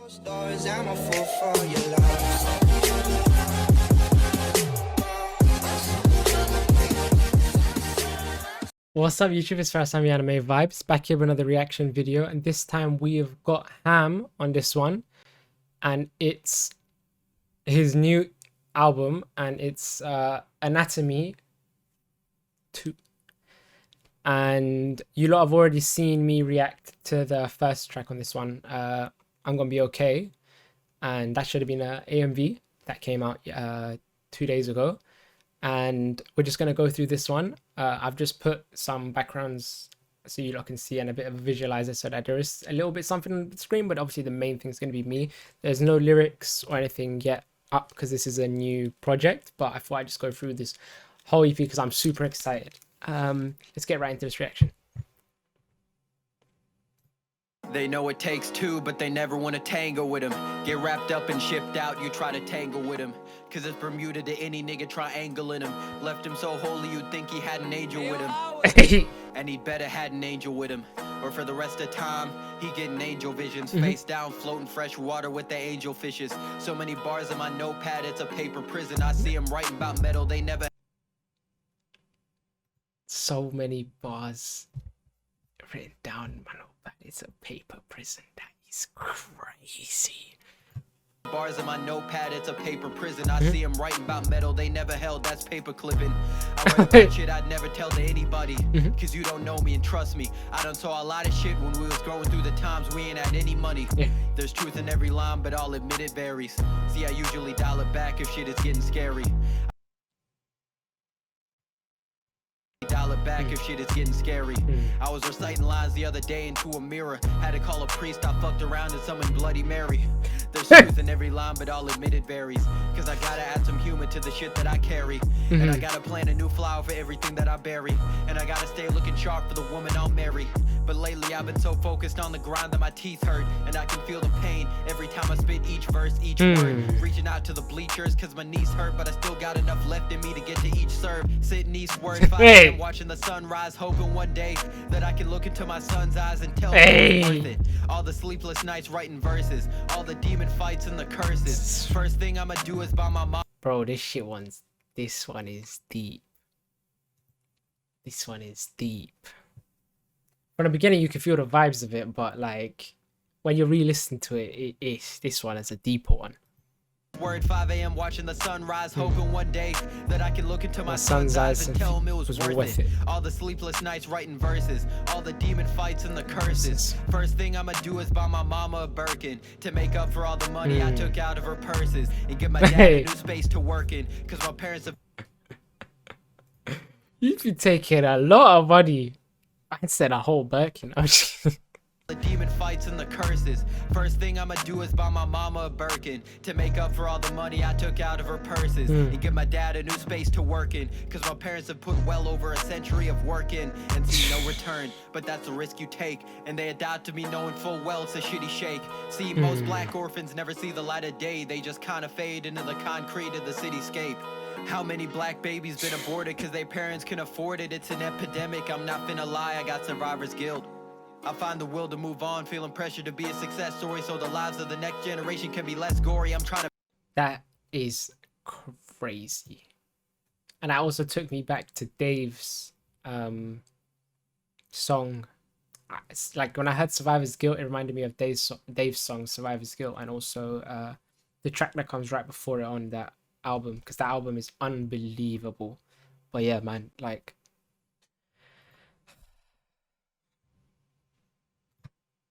Stars, I'm a fool for your love. What's up YouTube, it's Faraz Anime Vibes, back here with another reaction video, and this time we've got Ham on this one, and it's his new album, and it's Anatomy 2. And you lot have already seen me react to the first track on this one, I'm Gonna Be Okay, and that should have been an AMV that came out 2 days ago. And we're just going to go through this one. I've just put some backgrounds so you lot can see and a bit of a visualizer so that there is a little bit something on the screen, but obviously the main thing is going to be me. There's no lyrics or anything yet up because this is a new project, but I thought I'd just go through this whole EP because I'm super excited. Let's get right into this reaction. They know it takes two, but they never want to tango with him. Get wrapped up and shipped out, you try to tangle with him. Cause it's Bermuda to any nigga triangling him. Left him so holy you'd think he had an angel with him. And he'd better had an angel with him. Or for the rest of time, he getting angel visions. Face down, floating fresh water with the angel fishes. So many bars in my notepad, it's a paper prison. I see him writing about metal, they never. So many bars written down in my notepad. It's a paper prison. That is crazy. Bars in my notepad, it's a paper prison. I see him writing about metal they never held, that's paper clipping. I write about shit I'd never tell to anybody. Cause you don't know me and trust me. I done saw a lot of shit when we was going through the times we ain't had any money. There's truth in every line, but I'll admit it varies. See, I usually dial it back if shit is getting scary. Dial it back if shit is getting scary. I was reciting lines the other day into a mirror. Had to call a priest, I fucked around and summoned Bloody Mary. There's truth in every line, but I'll admit it varies. Cause I gotta add some humor to the shit that I carry. And I gotta plant a new flower for everything that I bury. And I gotta stay looking sharp for the woman I'll marry. But lately I've been so focused on the grind that my teeth hurt. And I can feel the pain every time I spit each verse, each word. Reaching out to the bleachers cause my knees hurt, but I still got enough left in me to get to each serve. Sitting eastward, 5 a.m. watching the sunrise, hoping one day that I can look into my son's eyes and tell him it's worth it. All the sleepless nights writing verses, all the demon fights and the curses. First thing I'ma do is buy my mom. Bro, this one is deep. This one is deep. From the beginning you can feel the vibes of it, but like when you re-listen to it, this one is a deeper one. Word 5 a.m. watching the sunrise, hoping one day that I can look into my son's eyes and tell him it was worth it. All the sleepless nights writing verses, all the demon fights and the curses. First thing I'ma do is buy my mama a Birkin to make up for all the money I took out of her purses and give my dad a new space to work in. Cause my parents have You'd be taking a lot of money. I said a whole Birkin. the demon fights and the curses. First thing I'ma do is buy my mama a Birkin to make up for all the money I took out of her purses and give my dad a new space to work in. Cause my parents have put well over a century of work in and see no return. But that's the risk you take. And they adopted me knowing full well it's a shitty shake. See, most black orphans never see the light of day. They just kinda fade into the concrete of the cityscape. How many black babies been aborted cause their parents can afford it? It's an epidemic, I'm not finna lie, I got survivor's guilt. I find the will to move on, feeling pressure to be a success story so the lives of the next generation can be less gory. I'm trying to... That is crazy. And that also took me back to Dave's song. It's like when I heard Survivor's Guilt, it reminded me of Dave's song Survivor's Guilt, and also the track that comes right before it on that album, because that album is unbelievable. But yeah, man, like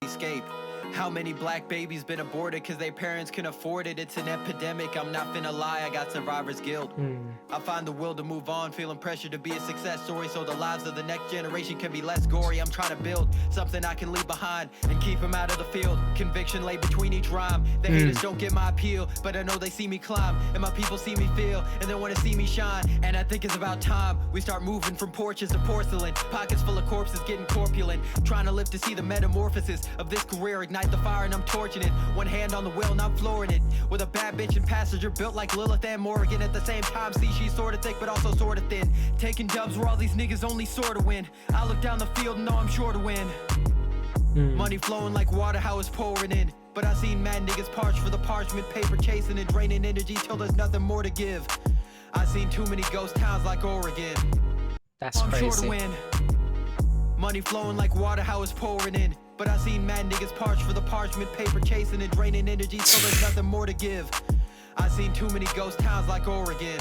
escape. How many black babies been aborted cause their parents can afford it? It's an epidemic, I'm not finna lie, I got survivor's guilt. I find the will to move on, feeling pressure to be a success story so the lives of the next generation can be less gory. I'm trying to build something I can leave behind and keep them out of the field. Conviction lay between each rhyme. The haters don't get my appeal, but I know they see me climb and my people see me feel and they want to see me shine. And I think it's about time we start moving from porches to porcelain. Pockets full of corpses getting corpulent, trying to live to see the metamorphosis of this career. Ignite the fire and I'm torching it. One hand on the wheel and I'm flooring it. With a bad bitch and passenger built like Lilith and Morgan. At the same time, see she's sorta thick but also sorta thin. Taking dubs where all these niggas only sorta win. I look down the field and know I'm sure to win. Money flowing like water, how it's pouring in. But I seen mad niggas parch for the parchment paper, chasing and draining energy till there's nothing more to give. I seen too many ghost towns like Oregon. That's I'm sure to crazy. win. Money flowing like water, how it's pouring in. But I seen mad niggas parch for the parchment paper, chasing and draining energy till there's nothing more to give. I seen too many ghost towns like Oregon.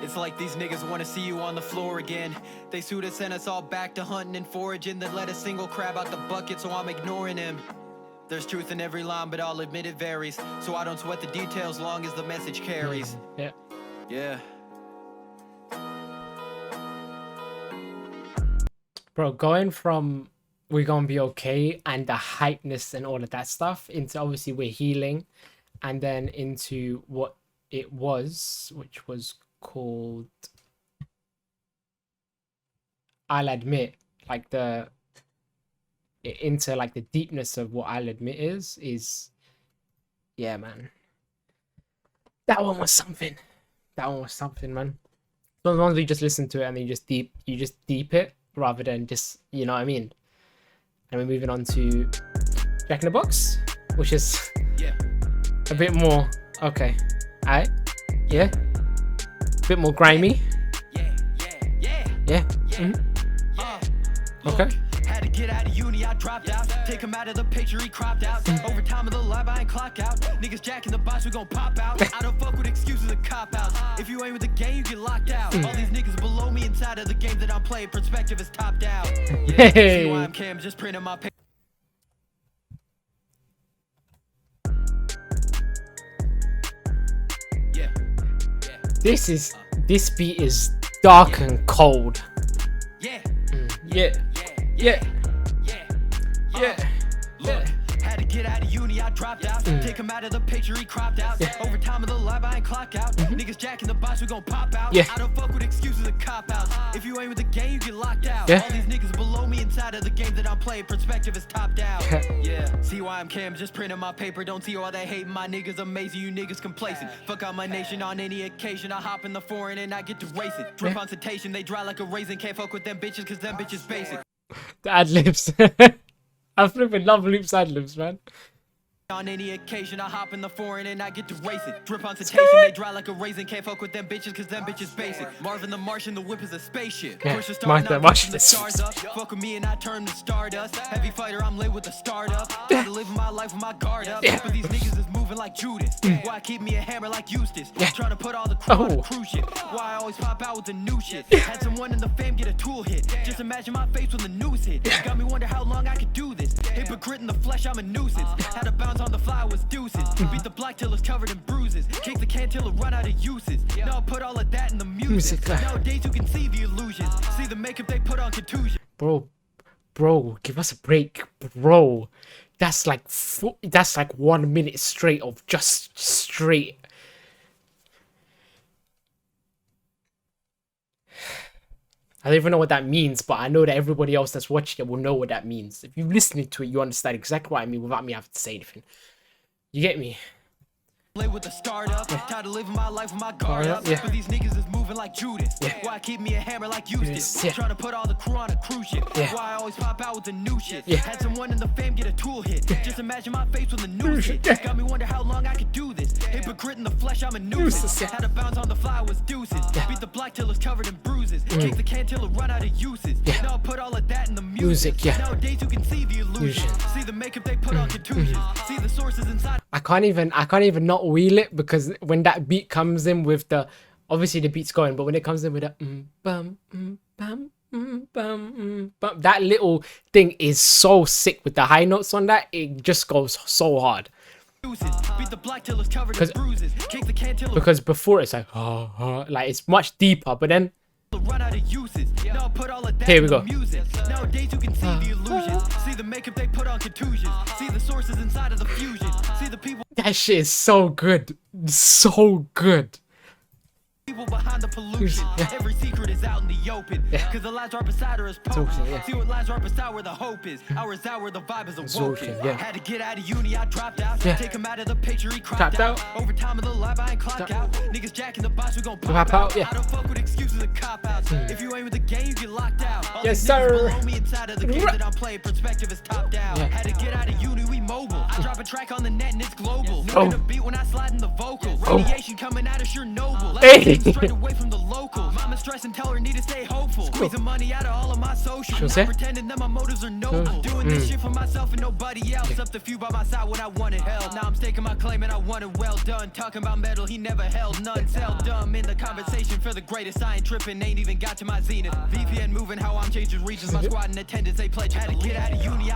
It's like these niggas wanna see you on the floor again. They sued us, sent us all back to hunting and foraging, then let a single crab out the bucket, so I'm ignoring him. There's truth in every line, but I'll admit it varies. So I don't sweat the details long as the message carries. Yeah. Yeah. Bro, going from we're gonna be okay and the hypeness and all of that stuff into obviously we're healing, and then into what it was, which was called, I'll admit, like into like the deepness of what I'll admit is yeah, man. That one was something. That one was something, man. Sometimes you just listen to it and you just deep it rather than just, you know what I mean. And we're moving on to Jack in the Box, which is a bit more okay. Alright, yeah. A bit more grimy. Yeah. Okay. Had to get out of uni, I dropped out. Take him out of the picture, he cropped out. Over time in the lab, I ain't clock out. Niggas jacking the box, we gon' pop out. I don't fuck with excuses and cop outs. If you ain't with the game, you get locked out. All these niggas below me inside of the game that I'm playing, perspective is top down. Yeah, see why I'm Cam, just printing my paper. This beat is dark and cold. Yeah. Look, had to get out of uni, I dropped out. Take him out of the picture, he cropped out. Over time in the lab, I ain't clock out. Niggas jacking the box, we gon' pop out. I don't fuck with excuses and cop outs. If you ain't with the game, you get locked out. All these niggas below me inside of the game that I'm playing, perspective is top down. Yeah, see why I'm Cam, just printing my paper. Don't see all that hate, my niggas amazing, you niggas complacent. Fuck out my nation on any occasion. I hop in the foreign and I get to racing. Drip on citation, they dry like a raisin. Can't fuck with them bitches, cause them bitches basic. The ad libs. I flipping love loops ad libs, man. On any occasion, I hop in the foreign and I get to racing. Drip on citation, they dry like a raisin. Can't fuck with them bitches, cause them bitches basic. Marvin the Martian, the whip is a spaceship. Yeah, Push the Marvin the star, Martian the is- stars up. Fuck with me and I turn to stardust. Heavy fighter, I'm lit with the startup. Try to live my life with my guard up. But these niggas is moving like Judas. Why keep me a hammer like Eustace? Trying to put all the crew on a cruise ship. Why I always pop out with the new shit. Had someone in the fam get a tool hit. Just imagine my face when the news hit. Got me wonder how long I could do this. Hypocrite in the flesh, I'm a nuisance. Had to bounce on the fly, was deuces. Beat the block till it's covered in bruises. Kick the can till it run out of uses. Now I put all of that in the music. Nowadays you can see the illusions. See the makeup they put on contusion. Bro, give us a break, bro. That's like 1 minute straight of just straight. I don't even know what that means, but I know that everybody else that's watching it will know what that means. If you're listening to it, you understand exactly what I mean without me having to say anything. You get me? Play with the startup, tired of living my life with my guard up. Yeah. But these niggas is moving like Judas. Why keep me a hammer like Eustace? Trying to put all the crew on a cruise ship. Why I always pop out with the new shit? Had someone in the fam get a tool hit. Just imagine my face when the news hit. Got me wonder how long I could do this. Hypocrite in the flesh, I'm a nuisance. Had to bounce on the fly, was deuces. Beat the block till it's covered in bruises. Kick the can till it run out of uses. Now I put all of that in the music. Nowadays you can see the illusion. See the makeup they put on contusions. See the sources inside. I can't even not wheel it, because when that beat comes in with the, obviously the beat's going, but when it comes in with the that little thing is so sick with the high notes on that, it just goes so hard. Because before it's like it's much deeper, but then here we go. Nowadays you can see the illusion. See the makeup they put on contusions. See the sources inside of the fusion. See the people That shit is so good. So good. people behind the pollution. Every secret is out in the open. Cause the lies right beside her is potent. See what lies right beside where the hope is. Hours out where the vibe is awoken. Had to get out of uni, I dropped out. Take him out of the picture, he cropped out. Over time of the lab, I ain't clocked out. Niggas jacking the box, we gon' pop out. I don't fuck with excuses and cop outs. If you ain't with the game, you get locked out. All yes, these sir. niggas below me inside of the game that I'm playing. Perspective is top down. Had to get out of uni, we mobile. I drop a track on the net and it's global. Looking a beat when I slide in the vocal. Radiation coming out of sure noble. Straight away from the local. Mama stressing, tell her need to stay hopeful. Squeezing money out of all of my socials. Not pretending that my motives are noble. Doing this shit for myself and nobody else. Up the few by my side when I wanted hell. Now I'm staking my claim and I want it well done. Talking about metal, he never held none. Sell dumb in the conversation for the greatest. I ain't tripping, ain't even got to my zenith. VPN moving how I'm changing regions. My squad in attendance, they pledge. Had to get out of uni.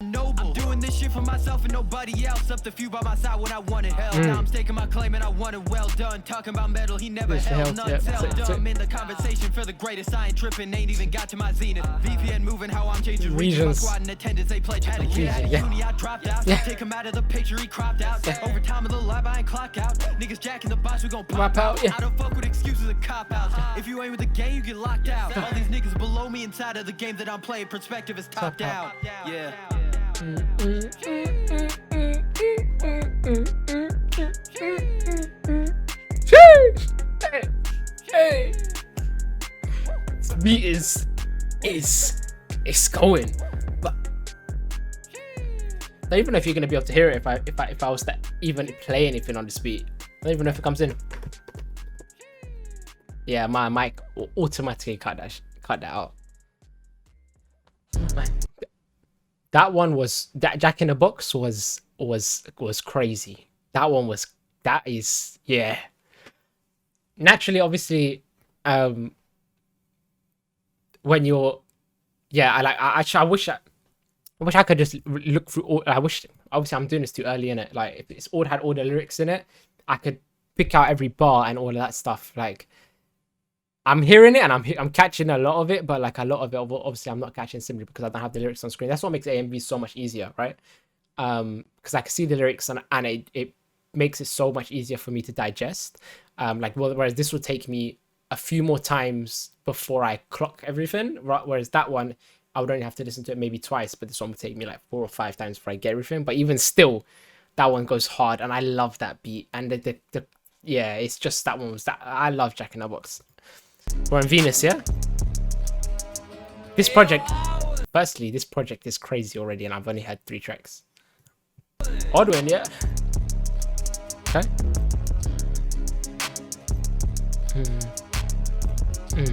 Noble. I'm doing this shit for myself and nobody else. Up the few by my side when I wanted hell. Now I'm staking my claim and I want it well done. Talking about metal, he never held none. Sell dumb in the conversation for the greatest. I ain't tripping, ain't even got to my zenith. VPN moving how I'm changing regions. My squad in attendance, they pledge. Had to get out of uni, I dropped out. Take him out of the picture, he cropped out. Over time of the lab, I ain't clock out. Niggas jacking the box, we gon' pop out. I don't fuck with excuses and cop outs. If you ain't with the game, you get locked out. All these niggas below me inside of the game that I'm playing. Perspective is top down. Yeah. Hey. This beat is going, but I don't even know if you're gonna be able to hear it if I was to even play anything on this beat. I don't even know if it comes in. Yeah, my mic will automatically cut that out. Man. That one was that Jack in the Box was crazy. That is yeah. Naturally, obviously, when you're I wish I could just look through all. I wish obviously I'm doing this too early in it. Like if it's all had all the lyrics in it, I could pick out every bar and all of that stuff. Like I'm hearing it and I'm catching a lot of it, but like a lot of it, obviously I'm not catching simply because I don't have the lyrics on screen. That's what makes AMV so much easier, right? Because I can see the lyrics and it makes it so much easier for me to digest. Whereas this will take me a few more times before I clock everything. Whereas that one, I would only have to listen to it maybe twice, but this one would take me like 4 or 5 times before I get everything. But even still, that one goes hard, and I love that beat. And it's just that one was that I love Jack in the Box. We're on Venus, yeah? This project, firstly, this project is crazy already, and I've only had 3 tracks. Oddwin, yeah? Okay.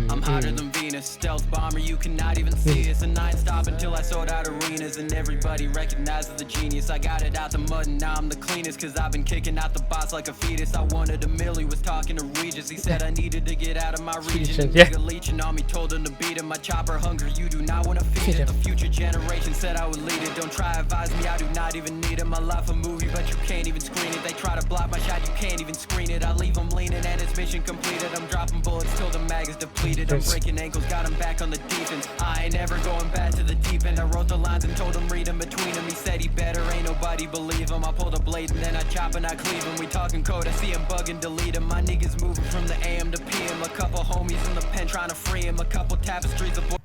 I'm hotter than Venus, stealth bomber, you cannot even see us. And I ain't stop until I sold out arenas, and everybody recognizes the genius. I got it out the mud and now I'm the cleanest, cause I've been kicking out the box like a fetus. I wanted a mill, he was talking to Regis. He said I needed to get out of my region. Nigga leeching on me, told him to beat him. My chopper hunger, you do not want to feed it. The future generation said I would lead it. Don't try advise me, I do not even need it. My life a movie, but you can't even screen it. They try to block my shot, you can't even screen it. I leave them leaning and it's mission completed. I'm dropping bullets till the mag is depleted. I'm breaking ankles, got him back on the defense. I ain't ever going back to the deep end. I wrote the lines and told him read them between them. He said he better, ain't nobody believe him. I pulled a blade and then I chop and I cleave him. We talking code, I see him bug and delete him. My niggas moving from the AM to PM. A couple homies in the pen trying to free him. A couple tapestries of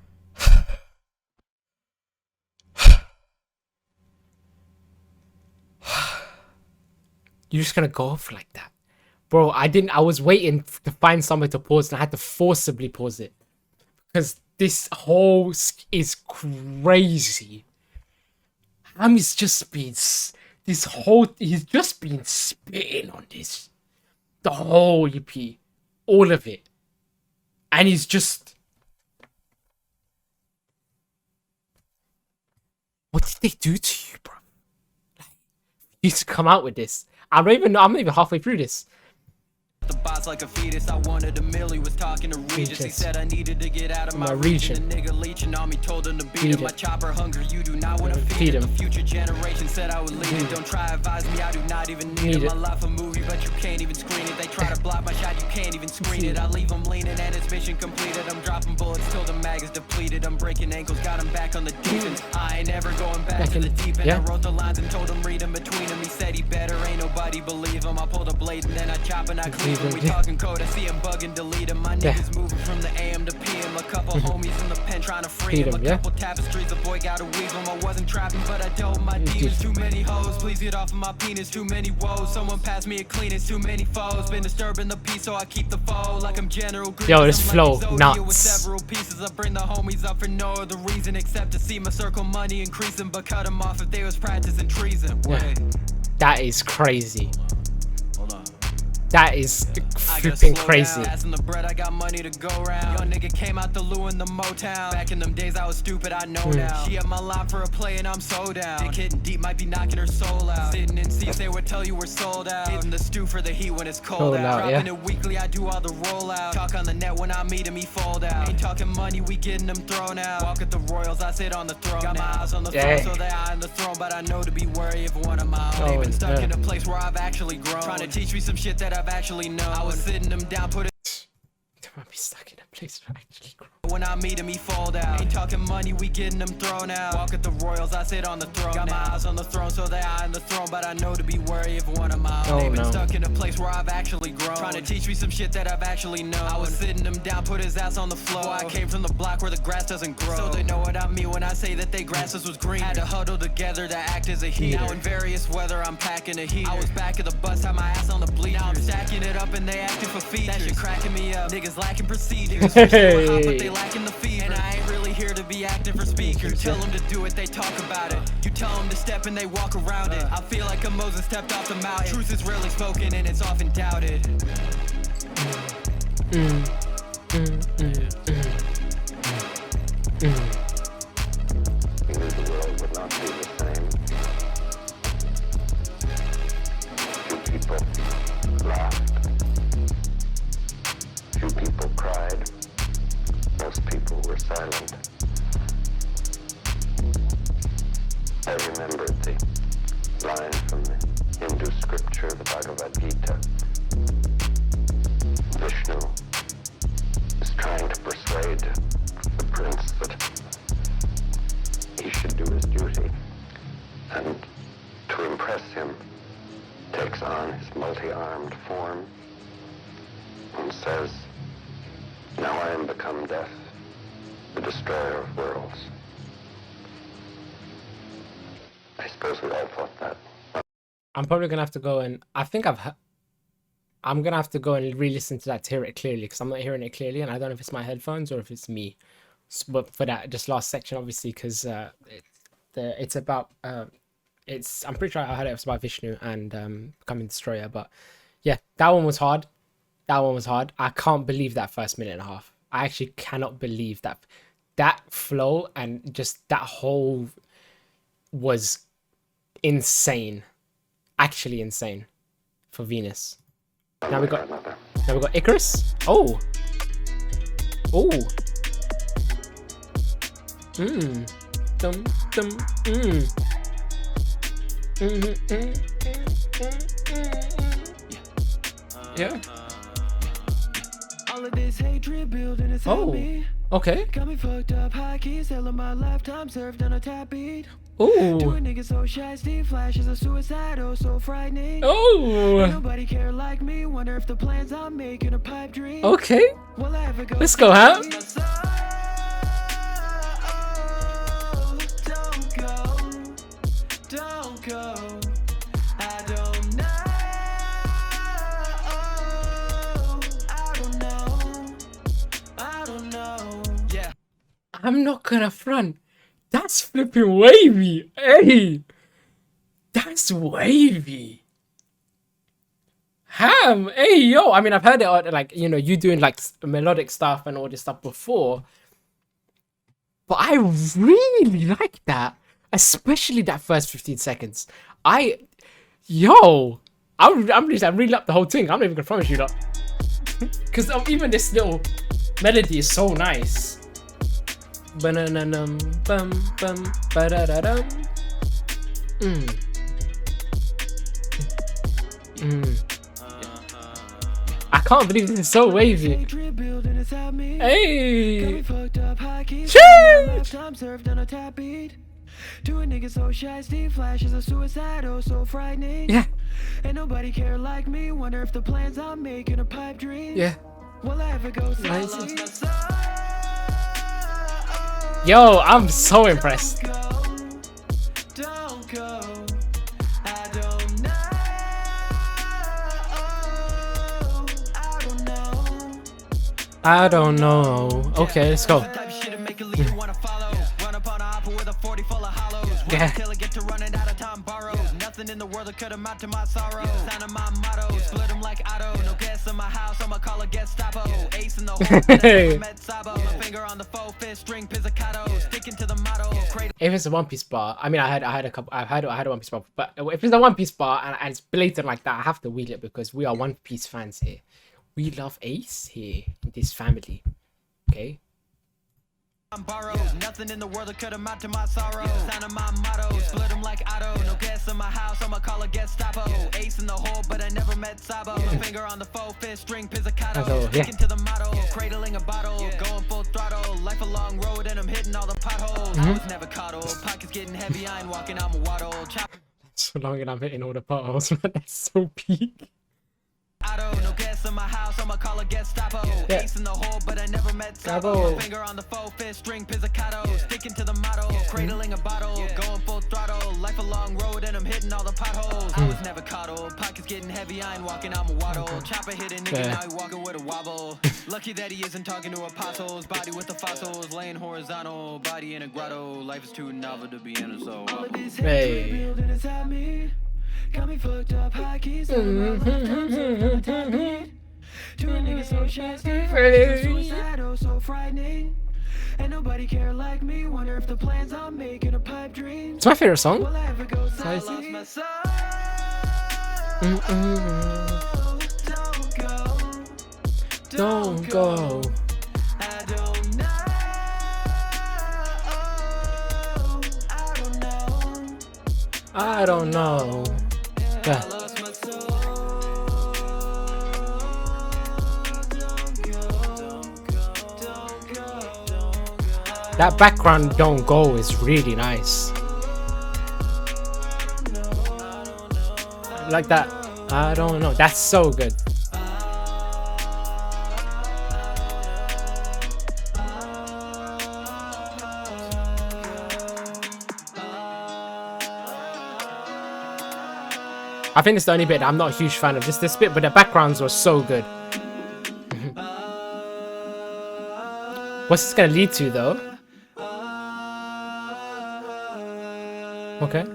You're just gonna go off like that, bro? I was waiting to find somewhere to pause, and I had to forcibly pause it because this whole is crazy. He's just been he's just been spitting on this, the whole EP, all of it, and he's just. What did they do to you, bro? Like, you used to come out with this. I'm not even halfway through this. the boss like a fetus. I wanted a mill, he was talking to Regis. He said I needed to get out of my region. The nigga leeching on me, told him to beat him. My chopper hunger, you do not want to feed him. The future generation said I would lead it. Don't try advise me, I do not even need it. My life a movie, but you can't even screen it. They try to block my shot, you can't even screen it. I leave them leaning and it's mission completed. I'm dropping bullets till the mag is depleted. I'm breaking ankles, got him back on the defense. I ain't ever going back to the deep end. I wrote the lines and told him read them between them. He said he better, ain't nobody believe him. I pulled a blade and then I chop and I cleave him. We talking code, I see him bug and delete him. My niggas moving from the AM to PM. A couple homies in the pen trying to free him. A couple tapestries, the boy gotta weave him. I wasn't trapping, but I told my demons. Too many hoes, please get off of my penis. Too many woes, someone pass me a cleanest. Too many foes, been disturbing the peace, so I keep the foe like I'm General Grievous. Yo, this flow nuts. With several pieces, I bring the homies up for no other reason except to see my circle money increasing, but cut them off if they was practicing treason. Wait. That is crazy. Hold on. That is flipping crazy. Passing the bread, I got money to go round. Young nigga came out the Lou in the Motown. Back in them days, I was stupid, I know now. She up my line for a play and I'm so down. Dick hitting deep might be knocking her soul out. Sitting in seats, they would tell you we're sold out. Hitting the stew for the heat when it's cold out. Dropping it weekly, I do all the rollout. Talk on the net when I meet him, he fold out. Ain't talking money, we getting them thrown out. Walk at the Royals, I sit on the throne. Got my eyes on the throne, so they eye on the throne. But I know to be wary of one of my own. They've been stuck in a place where I've actually grown. Trying to teach me some shit that I've actually known. I was sitting them down, put it. They might be stuck in a place where actually grow. When I meet him, he fold out. Ain't talking money, we getting them thrown out. Walk at the Royals, I sit on the throne. Got my eyes on the throne, so they eye on the throne. But I know to be wary of one of my own. They've been stuck in a place where I've actually grown. Trying to teach me some shit that I've actually known. I was sitting him down, put his ass on the floor. I came from the block where the grass doesn't grow. So they know what I mean when I say that they grasses was green. Had to huddle together to act as a heat. Now in various weather, I'm packing a heat. I was back at the bus, had my ass on the bleachers. Now I'm stacking it up and they acting for features. That shit cracking me up. Niggas lacking procedures. But they lacking the fever. I ain't really here to be acting for speakers. You tell them to do it, they talk about it. You tell them to step and they walk around it. I feel like a Moses stepped off the mountain. Truth is rarely spoken and it's often doubted. You knew the world would not be the same. Few people laughed. Few people cried. Most people were silent. I remembered the line from the Hindu scripture, the Bhagavad Gita. Vishnu is trying to persuade the prince that he should do his duty, and to impress him, takes on his multi-armed form and says, "Now I am become death, the destroyer of worlds." I suppose we all thought that. I'm probably gonna have to go and I'm gonna have to go and re-listen to that to hear it clearly, because I'm not hearing it clearly, and I don't know if it's my headphones or if it's me. But for that just last section, obviously, because it's about it's, I'm pretty sure I heard it was about Vishnu and becoming destroyer. But yeah, that one was hard. That one was hard. I can't believe that first minute and a half. I actually cannot believe that flow and just that whole was insane. Actually insane for Venus. Now we got Icarus. Oh. Dum dum. Yeah. All of this hatred building inside me. Okay. Got me fucked up, high keys, telling my lifetime served on a tap beat. Ooh. Doing niggas so shasty, flashes of suicide, oh so frightening. Oh. Ain't nobody care like me, wonder if the plans I'm making are pipe dreams. Okay. Will I ever go? Let's go, Ham. Don't go. I don't know. I don't know. Yeah. I'm not gonna front. That's flipping wavy. Hey, that's wavy. Ham. Hey, yo. I mean, I've heard it, like, you know, you doing like melodic stuff and all this stuff before, but I really like that, especially that first 15 seconds. I'm really up the whole thing. I'm not even gonna promise you that. Because even this little melody is so nice. Ba-na-na-num, bum, bum, ba-da-da-dum. I can't believe this is so wavy. Hey! Sheesh! Doing niggas so shy, Steve flashes of suicide, oh so frightening. Yeah. Ain't nobody care like me. Wonder if the plans I'm making a pipe dream. Yeah. Will I ever go Nice. silent? Yo, I'm so impressed. Don't go. I don't know. I don't know. I don't know. Okay, let's go. Yeah. Nothing in the world that could amount to my sorrow. Sign of my motto. Split them like Otto. No guests in my house. I'ma call a Gestapo. Ace in the hole. But I never met Sabo. My finger on the faux fist string pizzicato. Sticking to the motto. If it's a One Piece bar, I mean, I had a couple. I had a One Piece bar, but if it's a One Piece bar and it's blatant like that, I have to wheel it because we are One Piece fans here. We love Ace here in this family. Okay. I'm borrowed. Nothing in the world that could amount to my sorrow. Sign of my motto. Split them like Otto. No guests in my house. I'ma call a Gestapo. Ace in the hole, but I never met Sabo. My finger on the faux fist string pizzicato. Sticking to the motto. Cradling a bottle. Going full throttle. Life a long road and I'm hitting all the potholes. I was never coddled. Pockets getting heavy. I ain't walking. I'm a waddle. So long and I'm hitting all the potholes, man. That's so peak. No guests in my house, I'ma call a Gestapo. Yeah. Ace in the hole, but I never met Sabo. My finger on the faux fist string pizzicato. Sticking to the motto. Cradling a bottle. Going full throttle. Life a long road and I'm hitting all the potholes. I was never coddled. Pockets getting heavy. I ain't walking. I'm a waddle. Chopper hit a nigga. Now he walking with a wobble. Lucky that he isn't talking to apostles. Body with the fossils. Laying horizontal. Body in a grotto. Life is too novel to be in a soul. All of this Hey. building inside me. Got me fucked up, high keys, and my lifetime served on a top beat. Two niggas so shy, Steve flashes of suicide, oh so frightening. Ain't nobody care like me. Wonder if the plans I'm making a pipe dream. It's my favorite song. Will I ever go Nice. silent? My soul. Don't go. I don't know. I don't know. I don't know. Yeah. I lost my soul. Don't go. Don't go. That background "Don't Go" is really nice. Like that. I don't know. That's so good. I think it's the only bit that I'm not a huge fan of. Just this bit, but the backgrounds were so good. What's this gonna lead to, though? Okay.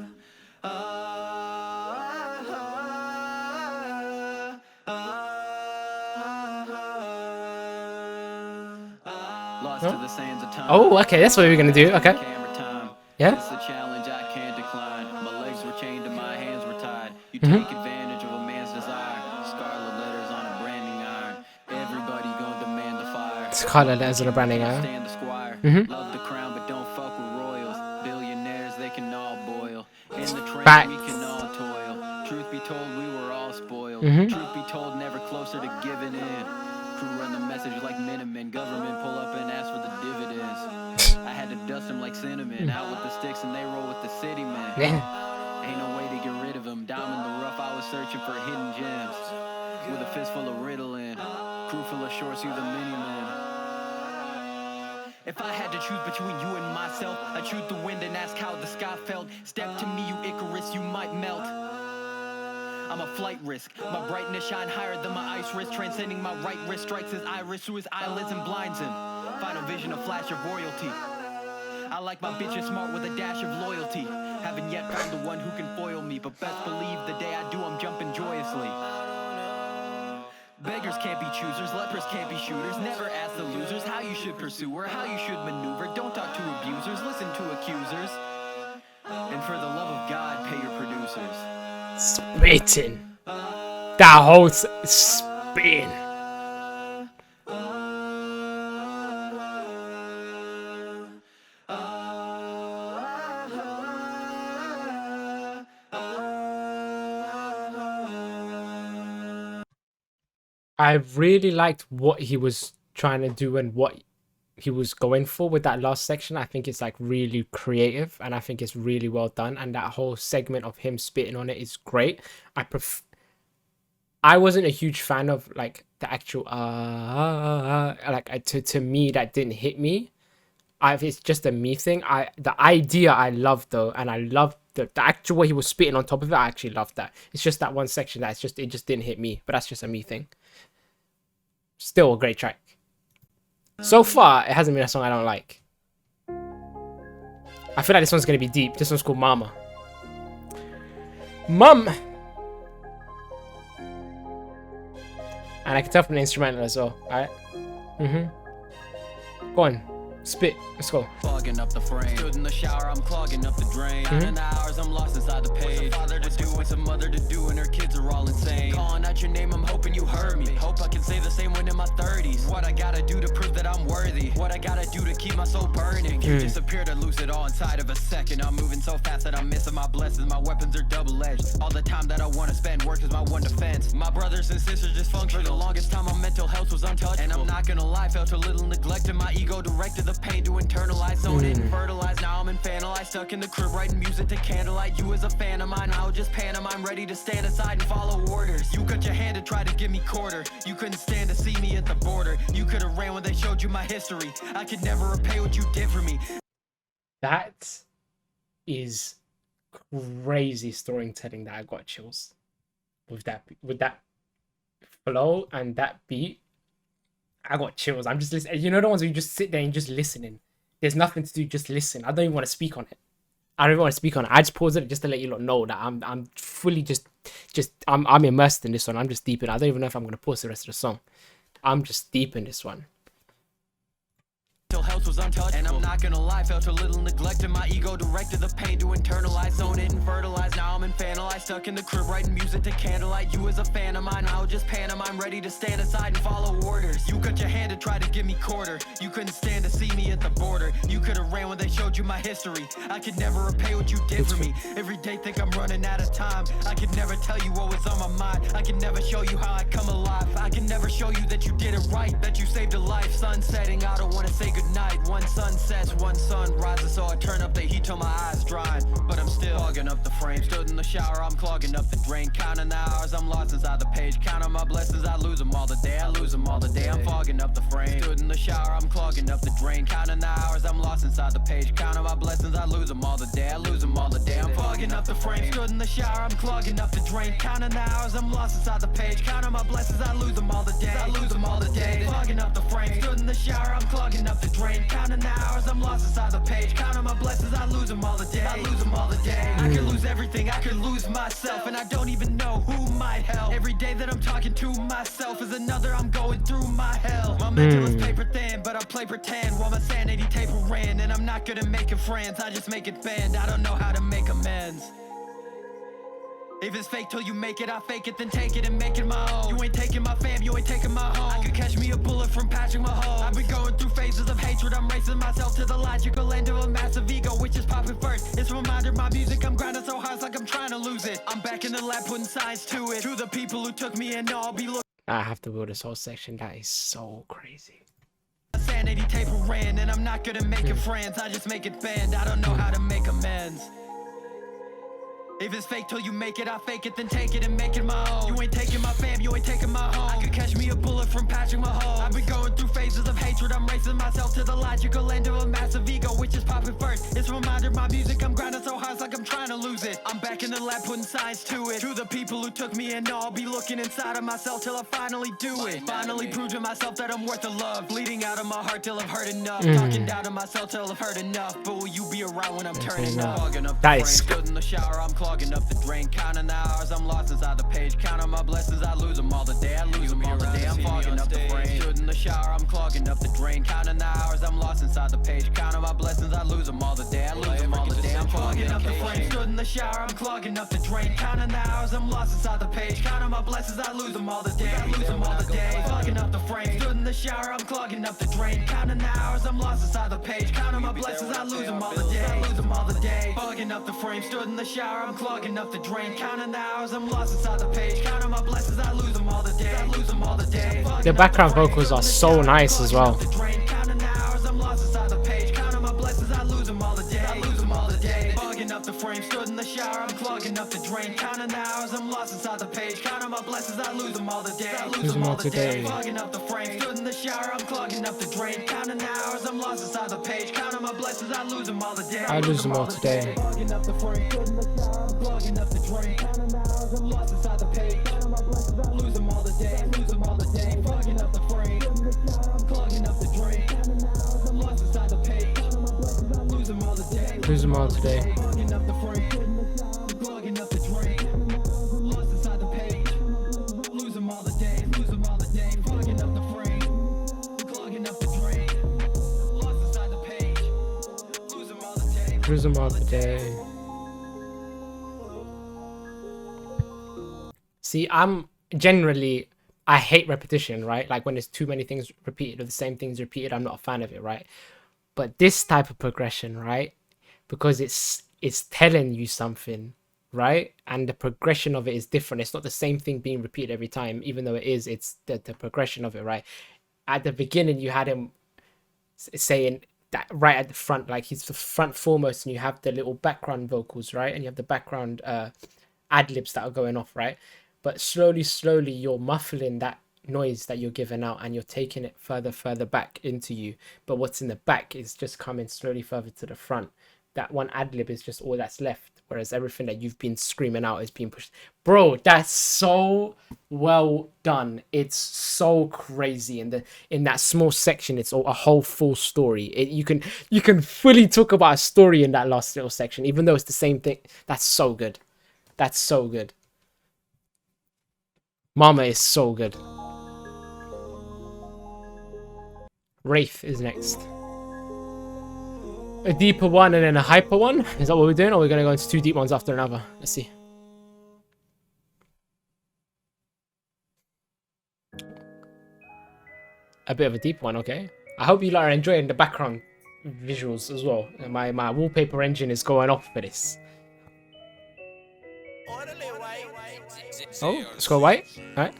Lost to the sands of time. Oh, okay. That's what we're gonna do. Okay. Camera time. Yeah. It's a challenge I can't decline. My legs were chained and my hands were tied. You Mm-hmm. take advantage of a man's desire. Scarlet letters on a branding iron. Everybody gonna demand the fire. Scarlet letters on a branding iron. Stand the squire. Mhm. Love the crown, but don't fuck with royals. Billionaires, they can all boil. In the train, Facts. we can all toil. Truth be told, we were all spoiled. Mhm. Truth be told, never closer to giving in. Crew run the message like Minutemen. Government pull up and ask for the dividends. I had to dust them like cinnamon. Out with the sticks and they roll with the city man. Yeah. Ain't no way to get rid of him. Down in the rough, I was searching for hidden gems. With a fist full of Ritalin. Crew full of shorts, you the mini-man. If I had to choose between you and myself, I'd choose the wind and ask how the sky felt. Step to me, you Icarus, you might melt. I'm a flight risk. My brightness shine higher than my ice wrist. Transcending my right wrist strikes his iris through his eyelids and blinds him. Final vision, a flash of royalty. I like my bitches smart with a dash of loyalty. Haven't yet found the one who can foil me, but best believe the day I do, I'm jumping joyously. Beggars can't be choosers, lepers can't be shooters. Never ask the losers how you should pursue or how you should maneuver. Don't talk to abusers, listen to accusers. And for the love of God, pay your producers. Spitting. That whole spin. I really liked what he was trying to do and what he was going for with that last section. I think it's like really creative and I think it's really well done. And that whole segment of him spitting on it is great. I wasn't a huge fan of like the actual like to me that didn't hit me. It's just a me thing. The idea I loved though, and I loved the actual way he was spitting on top of it. I actually loved that. It's just that one section that it just didn't hit me, but that's just a me thing. Still a great track. So far, it hasn't been a song I don't like. I feel like this one's gonna be deep. This one's called Mama. Mum! And I can tell from the instrumental as well, alright? Go on. Spit. Let's go. Clogging up the frame. Stood in the shower, I'm clogging up the drain. In the hours, I'm lost inside the page. What's a father to do, what's a mother to do, and her kids are all insane. Calling out your name, I'm hoping you heard me. Hope I can say the same when in my 30s. What I gotta do to prove that I'm worthy. What I gotta do to keep my soul burning. You disappear to lose it all inside of a second. I'm moving so fast that I'm missing my blessings. My weapons are double-edged. All the time that I wanna spend, work is my one defense. My brothers and sisters dysfunctional. For the longest time, my mental health was untouched. And I'm not gonna lie, felt a little neglected. My ego directed the pain to internalize, zone it and fertilize. Now I'm infantilized, stuck in the crib writing music to candlelight. You as a fan of mine, I'll just pantomime, ready to stand aside and follow orders. You cut your hand to try to give me quarter. You couldn't stand to see me at the border. You could have ran when they showed you my history. I could never repay what you did for me. That is crazy storytelling that I got chills with that flow and that beat. I got chills. I'm just listening. You know the ones where you just sit there and just listening. There's nothing to do, just listen. I don't even want to speak on it. I don't even want to speak on it. I just pause it just to let you lot know that I'm fully I'm immersed in this one. I'm just deep in it. I don't even know if I'm gonna pause the rest of the song. I'm just deep in this one. Health was untouched, and I'm not gonna lie, felt a little neglected. My ego directed the pain to internalize, zone it and fertilize. Now I'm infantilized, stuck in the crib writing music to candlelight. You as a fan of mine, I'll just pantomime, ready to stand aside and follow orders. You cut your hand to try to give me quarter. You couldn't stand to see me at the border. You could have ran when they showed you my history. I could never repay what you did for me. Every day think I'm running out of time. I could never tell you what was on my mind. I can never show you how I come alive. I can never show you that you did it right, that you saved a life. Sun setting, I don't want to say goodnight. One sun sets, one sun rises, so I turn up the heat till my eyes drying. But I'm still clogging up the frame. Stood in the shower, I'm clogging up the drain. Counting the hours, I'm lost inside the page. Counting my blessings, I lose them all the day. I lose them all the day. I'm fogging up the frame. Stood in the shower, I'm clogging up the drain. Counting the hours, I'm lost inside the page. Counting my blessings, I lose them all the day. I lose them all the day. I'm fogging up the frame. Stood in the shower, I'm clogging up the drain. Counting the hours, I'm lost inside the page. Counting my blessings, I lose them all the day. I lose them all the day. Fogging up the frame. Stood in the shower, I'm clogging up the drain. Counting the hours, I'm lost inside the page. Counting my blessings, I lose them all the day. I lose them all the day. I could lose everything, I could lose myself, and I don't even know who might help. Every day that I'm talking to myself is another I'm going through my hell. My mental is paper thin, but I play pretend while my sanity tapering. And I'm not good at making friends, I just make it bend. I don't know how to make amends. If it's fake till you make it, I fake it, then take it and make it my own. You ain't taking my fam, you ain't taking my home. I could catch me a bullet from Patrick Mahomes. I've been going through phases of hatred, I'm racing myself to the logical end of a massive ego, which is popping first. It's a reminder, my music, I'm grinding so hard, it's like I'm trying to lose it. I'm back in the lab putting science to it. To the people who took me in, I'll be looking. I have to build this whole section. That is so crazy. Sanity tapering, and I'm not good at making friends, I just make it bend. I don't know how to make amends. If it's fake till you make it, I fake it, then take it and make it my own. You ain't taking my fam, you ain't taking my home. I could catch me a bullet from Patrick Mahomes. I've been going through phases of hatred, I'm racing myself to the logical end of a massive ego, which is popping first. It's a reminder, my music, I'm grinding so hard, it's like I'm trying to lose it. I'm back in the lab putting science to it. To the people who took me in, I'll be looking inside of myself till I finally do it. Finally prove to myself that I'm worth the love. Bleeding out of my heart till I've heard enough. Talking down to myself till I've heard enough. But will you be around when I'm turning up? Clogging up the That frame. is Stood in the shower, I'm clogging up the drain. Counting the hours, I'm lost inside the page. Counting my blessings, I lose them all the day. I lose them all the day. I'm fogging up the frame. Stood in the shower, I'm clogging up the drain. Counting the hours, I'm lost inside the page. Counting my blessings, I lose them all the day. I lose them all the day. I'm fogging up the frame, stood in the shower, I'm clogging up the drain. Counting the hours, I'm lost inside the page. Counting my blessings, I lose them all the day. I lose them all the day. Clogging up the frame, stood in the shower, I'm clogging up the drain. Counting the hours, I'm lost inside the page. Counting my blessings, I lose them all the day. I lose them all the day. Bugging up the frame, stood in the shower, I'm clogging up the drain. Counting the hours, I'm lost inside the page. Counting my blessings, I lose them all the day. I lose them all the day. The background vocals are so nice as well. Counting the hours, I'm lost inside the page. Counting my blessings, I lose them all the day. I lose them all the day. Bugging up the frame, stood in the shower, I'm clogging up the drain. Counting the hours, I'm lost inside the page. Counting my blessings, I lose them all the day. I lose them all the day. Bugging up the frame, stood in the shower, I'm clogging up the drain. Counting the hours, I'm lost inside the page. Counting my blessings, I lose them all the day. I lose them all today. Bugging up the frame, stood in the shower, I'm clogging up the drain. Counting the hours, I'm lost inside the page. Counting my blessings, I lose them all the day. I lose them all the day. Bugging up the frame, stood in the shower, I'm clogging up the drain. Counting the hours, I'm lost inside the page. Counting my blessings, I lose them all the day. Lose them all today. Bugging up the frame, stood in the shower, I'm clogging up the drain. Counting the hours, I'm lost inside the page. Lose them all the day. Lose them all the day. Bugging up the frame, clogging up the drain. Lost inside the page. Lose them all the day. Lose them all today. See, I'm generally, I hate repetition, right? Like when there's too many things repeated or the same things repeated, I'm not a fan of it, right? But this type of progression, right? Because it's telling you something, right? And the progression of it is different. It's not the same thing being repeated every time, even though it is. It's the progression of it, right? At the beginning, you had him saying that right at the front, like he's the front foremost, and you have the little background vocals, right? And you have the background ad-libs that are going off, right? But slowly, you're muffling that noise that you're giving out, and you're taking it further back into you. But what's in the back is just coming slowly further to the front. That one ad-lib is just all that's left, whereas everything that you've been screaming out is being pushed. Bro, that's so well done. It's so crazy. In that small section, it's a whole full story. You can fully talk about a story in that last little section, even though it's the same thing. That's so good. That's so good. Mama is so good. Wraith is next. A deeper one and then a hyper one? Is that what we're doing? Or we're going to go into two deep ones after another? Let's see. A bit of a deep one, okay. I hope you are enjoying the background visuals as well. My wallpaper engine is going off for this. Oh, let's go white. Alright.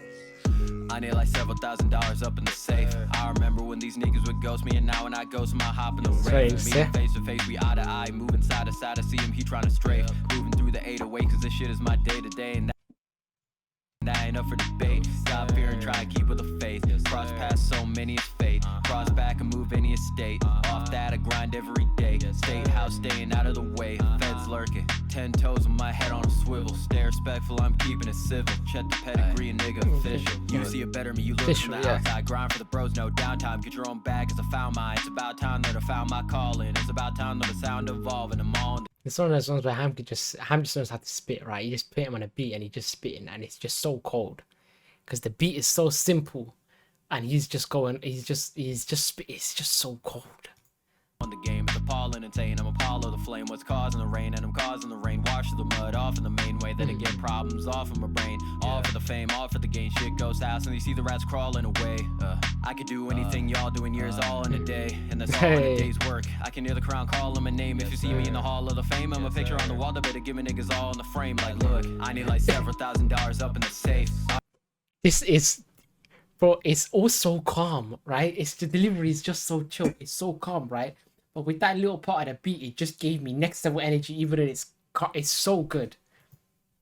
I need like several $1,000s up in the safe. I remember when these niggas would ghost me, and now when I ghost him, I hop in the rave. Meeting face to face, we eye to eye, moving side to side. I see him, he trying to stray. Moving through the 808, cause this shit is my day to day, and that ain't up for debate. God fear and try to keep with the faith. Cross past so many is fate. Cross back and move any estate. Off that I grind every day. State house staying out of the way. Feds lurking. 10 toes with my head on a swivel. Stay respectful, I'm keeping it civil. Check the pedigree and nigga official. You see it better me, you look from the outside. Grind for the bros, no downtime. Get your own bag, cause I found mine. It's about time that I found my calling. It's about time that the sound evolving. I'm on. It's one of those ones where Ham just knows how to spit, right? You just put him on a beat and he just spitting, and it's just so cold. Because the beat is so simple and he's just going, he's just spit, it's just so cold. On the game, it's appalling and saying I'm Apollo, the flame, what's causing the rain, and I'm causing the rain. Wash the mud off in the main way that I get problems off of my brain. All for the fame, all for the gain. Shit goes house and you see the rats crawling away. I could do anything y'all do in years, all in a day, and that's all in a day's work. I can hear the crown calling my name. If you see me in the hall of the fame, I'm a picture on the wall. They better give me niggas all in the frame. Like, look, I need like several $1,000s up in the safe. This is, bro, it's all so calm, right? It's the delivery is just so chill. It's so calm, right? But with that little part of the beat, it just gave me next level energy, even though it's so good.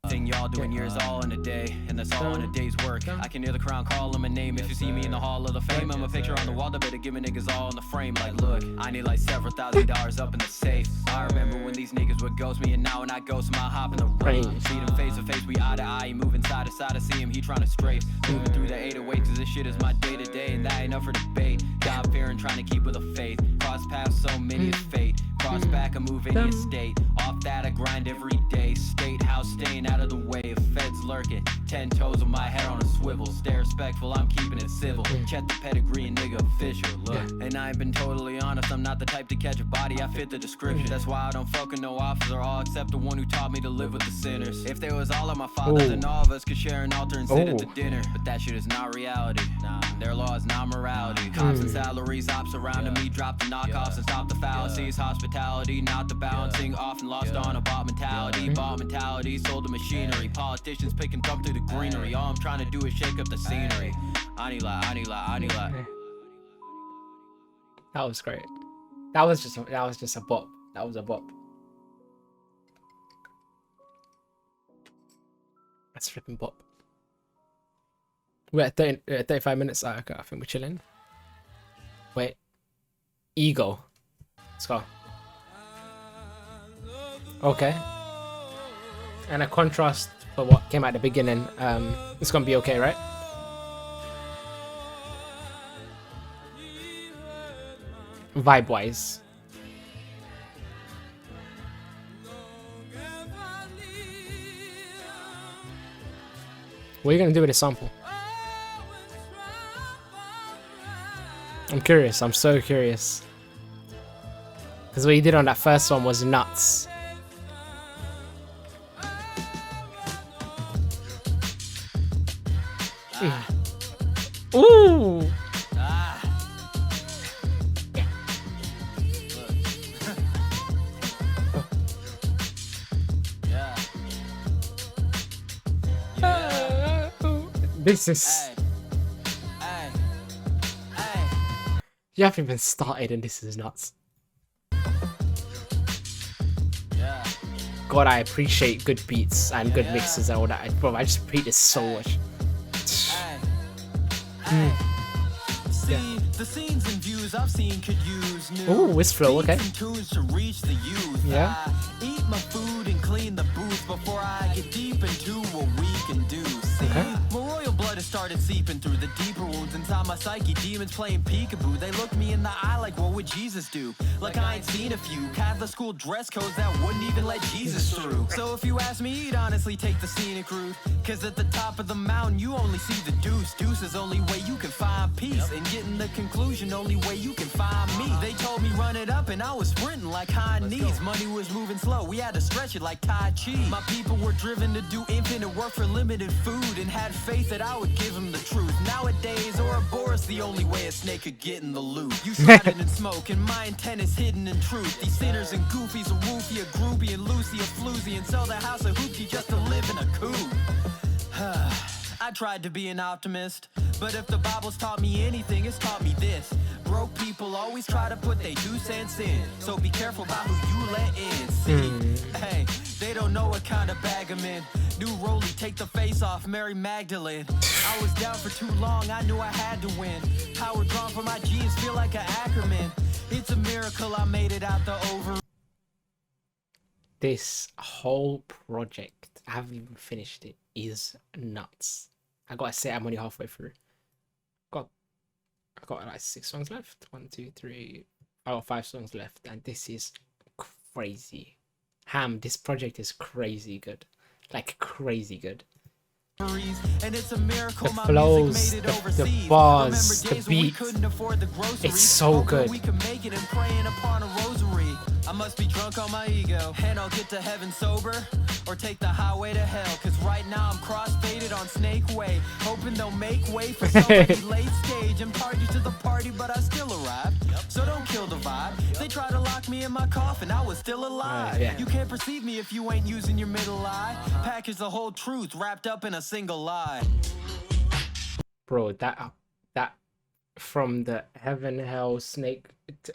Thing y'all do in years, all in a day, and that's all in a day's work. I can hear the crown calling my name. If you see me in the hall of the fame, I'm a picture on the wall. They better give me niggas all in the frame. Like, look, I need like several $1,000s up in the safe. I remember when these niggas would ghost me, and now when I ghost him, I hop in the rain. See him face to face, we eye to eye, moving side to side. I see him, he trying to strafe. Moving through the 808, cause this shit is my day to day, and that ain't up for debate. God fearing, trying to keep with the faith. Cross past so many is fate. Cross back, I move any estate. Off that, I grind every day. State house staying out of the way. Feds lurking. 10 toes with my head on a swivel. Stay respectful, I'm keeping it civil. Check the pedigree and nigga official. Look, and I ain't been totally honest. I'm not the type to catch a body. I fit the description. That's why I don't fucking know officer, all except the one who taught me to live with the sinners. If they was all of my fathers, then all of us could share an altar and sit at the dinner. But that shit is not reality. Nah, their law is not morality. Cops and salaries, ops surrounding me. Drop the knockoffs and stop the fallacies. Hospitality, not the balancing. Often lost on a bot mentality. Bot mentality, sold the machinery. Politicians pick and thumb through the greenery. All I'm trying to do is shake up the scenery. Anila. That was great. That was just a bop. That was a bop. That's flipping bop. We're at 35 minutes. Okay, I think we're chilling. Wait. Ego. Let's go. Okay. And a contrast for what came at the beginning. It's gonna be okay, right? Vibe wise. What are you gonna do with a sample? I'm curious. I'm so curious. Because what you did on that first one was nuts. Ooh. This is. You haven't even started, and this is nuts. God, I appreciate good beats and good mixes and all that. Bro, I just appreciate this so much. The scenes and views I've seen could use new. Ooh, whisk flow, okay. Tunes to reach the youth. Yeah. Eat my food and clean the booth before I get deep into what we can do. See, Okay. my royal blood has started seeping through the deeper wounds inside my psyche. Demons playing peekaboo. They look me in the eye like, what would Jesus do? Like I ain't seen a few Catholic school dress codes that wouldn't even let Jesus through. So if you ask me, you'd honestly take the scenic route. Cause at the top of the mountain, you only see the deuce. Deuce is only way you can find peace. And getting the conclusion, only way you can find me. They told me run it up and I was sprinting like high knees. Money was moving slow, we had to stretch it like Tai Chi. My people were driven to do infinite work for limited food. And had faith that I would give them the truth. Nowadays, Ouroboros the only way a snake could get in the loop. You shrouded in smoke and my intent is hidden in truth. These sinners and goofies, a woofy, a groupie, and Lucy, a floozy, and sell the house of hoopty just to live in a coop. I tried to be an optimist, but if the Bible's taught me anything, it's taught me this. Broke people always try to put their 2 cents in, so be careful about who you let in. See, hey, they don't know what kind of bag I'm in. New Rollie, take the face off, Mary Magdalene. I was down for too long, I knew I had to win. Power drawn from my genes, feel like an Ackerman. It's a miracle I made it out the over. This whole project, I haven't even finished it, is nuts. I gotta say, I'm only halfway through. I got like 6 songs left. 1, 2, 3. I got 5 songs left, and this is crazy. Ham, this project is crazy good. Like crazy good. And it's a miracle The my flows, music made it the overseas. bars, Remember the days when we beat. couldn't afford the groceries. It's so Hoping good. we could make it and praying upon a rosary. I must be drunk on my ego, and I'll get to heaven sober, or take the highway to hell. Cause right now I'm cross-faded on Snake Way, hoping they'll make way for somebody late stage and party to the party, but I still arrived. So don't kill the vibe. They tried to lock me in my coffin, I was still alive. Yeah. You can't perceive me if you ain't using your middle eye. Package the whole truth wrapped up in a single lie. Bro, that from the heaven, hell, snake,